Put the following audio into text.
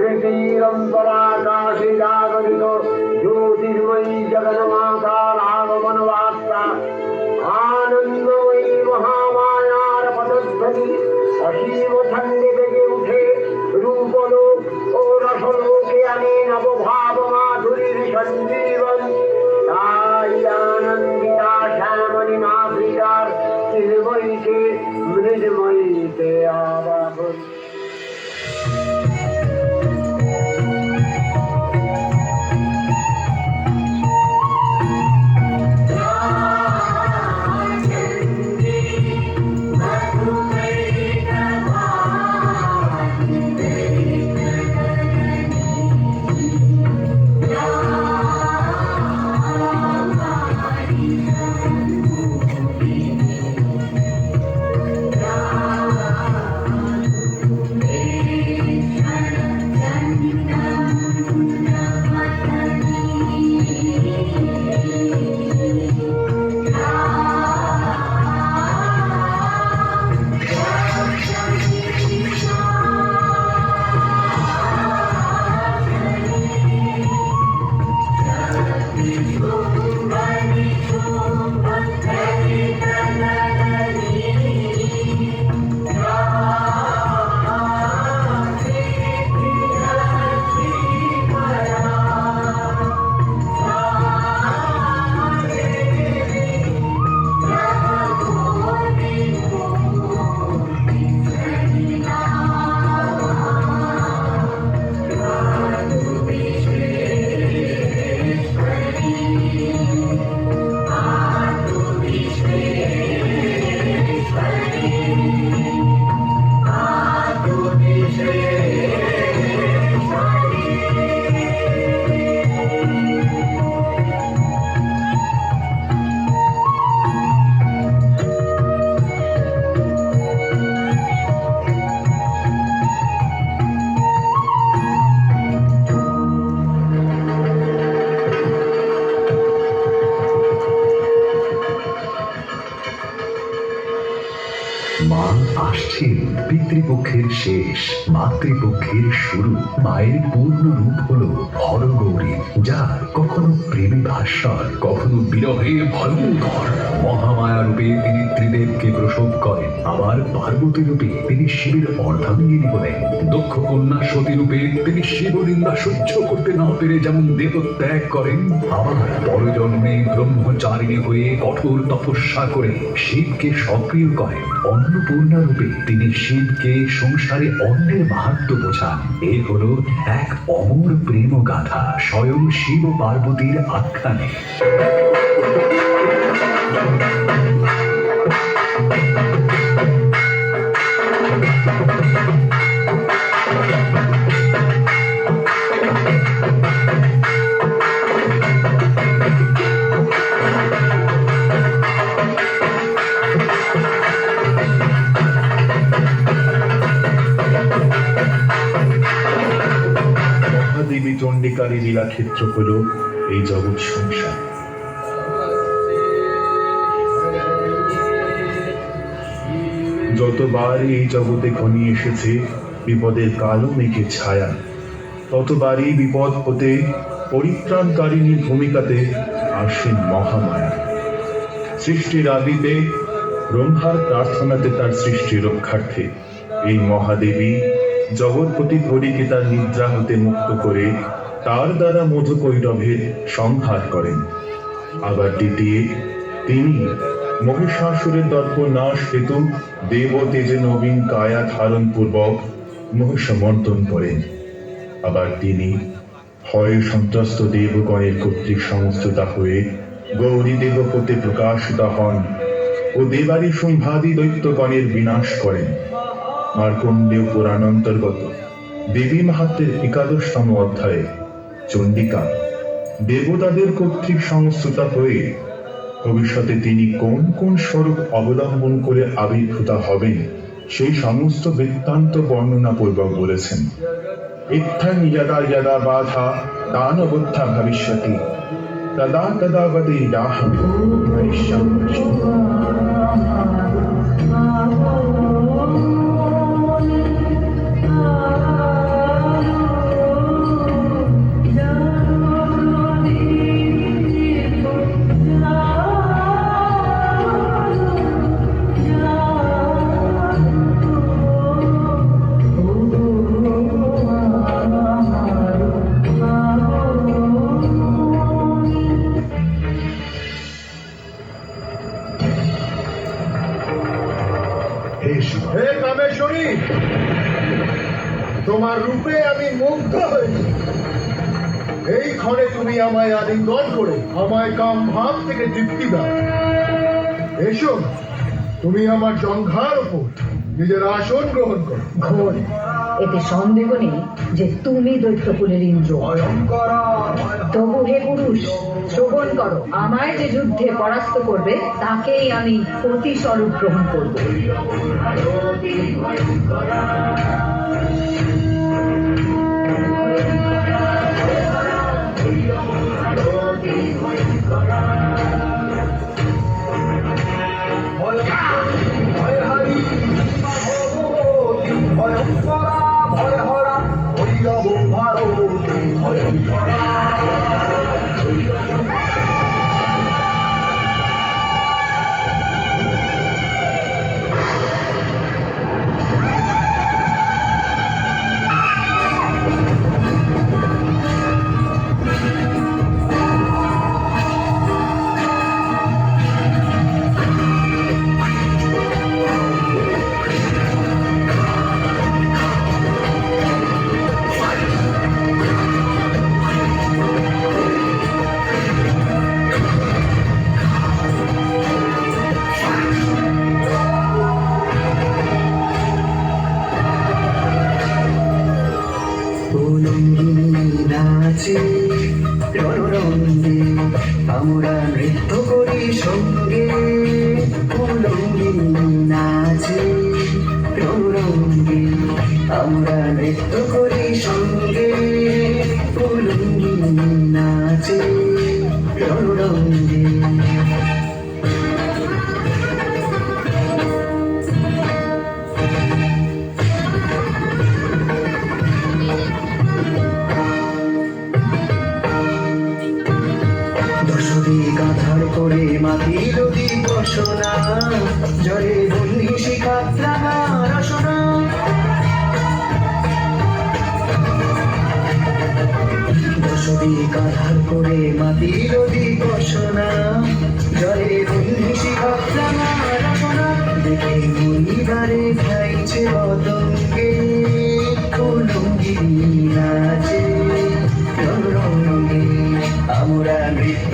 धृतिरन्तराकाशे जागरित ज्योतिर्मयी जगन्मातार आगमन वार्ता आनंदमयी महामायार पदध्वनि असीम छंदे बेगे उठे रूपलोक ও রসলোকে আনে নবভাব মাধুরীর সঞ্জীবন তাই আনন্দিতা শ্যামণি নাথিকার চিন্ময়ীকে মৃন্ময়ীতে আবাহন। পিতৃপক্ষের শেষ, মাতৃপক্ষের শুরু। মায়ের পূর্ণ রূপ হলো হরগৌরী, যার কখনো প্রেমে ভাস্বর, কখনো বিরহে ভয়ঙ্কর। মহামায়া রূপে তিনি ত্রিদেবকে প্রসব করেন, আবার পার্বতী রূপে তিনি শিবের অর্ধাঙ্গিনী হলেন। দক্ষ কন্যা সতী রূপে তিনি শিবনিন্দা সহ্য করতে না পেরে যেমন দেহ ত্যাগ করেন, আবার পরজন্মে ব্রহ্মচারিণী হয়ে কঠোর তপস্যা করে শিবকে সক্রিয় করেন। অন্নপূর্ণা রূপে তিনি শিবকে সংসারে অন্যের মাহাত্ম্য বোঝান। এ হলো এক অমর প্রেম গাথা, স্বয়ং শিব পার্বতীর আখ্যানে। দেবী চণ্ডিকারী লীলাক্ষেত্র হল এই জগৎ সংসার। যতবার এই জগতে ঘনিয়ে এসেছে বিপদের কালো মেঘের ছায়া, ততবারই বিপদ হতে পরিত্রাণকারিণীর ভূমিকাতে আসেন মহামায়া। সৃষ্টির আদিতে ব্রহ্মার প্রার্থনাতে তার সৃষ্টি রক্ষার্থে এই মহাদেবী জগৎপতি হরিকে তার নিদ্রা হতে মুক্ত করে তার দ্বারা মধুকৈটভের সংহার করেন। আবার দ্বিতীয় তিনি মহিষাসুরের দর্পনাশ হেতু দেব তেজে নবীন কায়া ধারণ পূর্বক মহিষমর্দন করেন। আবার তিনি ভয়ে সন্ত্রস্ত দেবগণের কর্তৃক সংস্তুতা হয়ে গৌরী দেবপথে প্রকাশিত হন ও দেবারী শুম্ভাদি দৈত্যগণের বিনাশ করেন। মার্কণ্ডেয় পুরাণ অন্তর্গত দেবী মাহাত্ম্যের ১১তম অধ্যায়ে চণ্ডিকা দেবতাদের কর্তৃক সংস্তুতা হয়ে ভবিষ্যতে তিনি কোন কোন স্বরূপ অবলম্বন করে আবির্ভূত হবেন সেই সমস্ত বৃত্তান্ত বর্ণনা পূর্বক বলেছেন। ইত্থং যদা যদা বাধা দানবুদ্ধা ভবিষ্যতি তদা তদা বদেদাহং ভবিষ্যং। রূপে আমি মুগ্ধ হয়েছি। এই ক্ষণে তুমি আমায় আলিঙ্গন করে আমায় কাম ভাব থেকে তৃপ্তি দাও। এসো, তুমি আমার জঙ্ঘার ওপর নিজের আসন গ্রহণ করো। ঘোর, এতে সন্দেহ নেই যে তুমি দৈত্যকুলের ইন্দ্র। তবু হে পুরুষ, শ্রবণ করো, আমায় যে যুদ্ধে পরাস্ত করবে তাকেই আমি পতি স্বরূপ গ্রহণ করব। নাচে রণরঙ্গে আমরা নৃত্য করি সঙ্গে। উলঙ্গিনী নাচে রণরঙ্গে আমরা নৃত্য করি সঙ্গে। উলঙ্গিনী নাচে রণরঙ্গে। কাঁধার করে মাটির দিবসনা জলে বন্দি শিখা রাঙা রসনা। দশদি কাঁধার করে মাটির দিবসনা জলে বন্দি শিখা রাঙা রসনা। দেখে মনিবারে খাইছে পতঙ্গে উলঙ্গিনী নাচে রঙে আমরা নৃত্য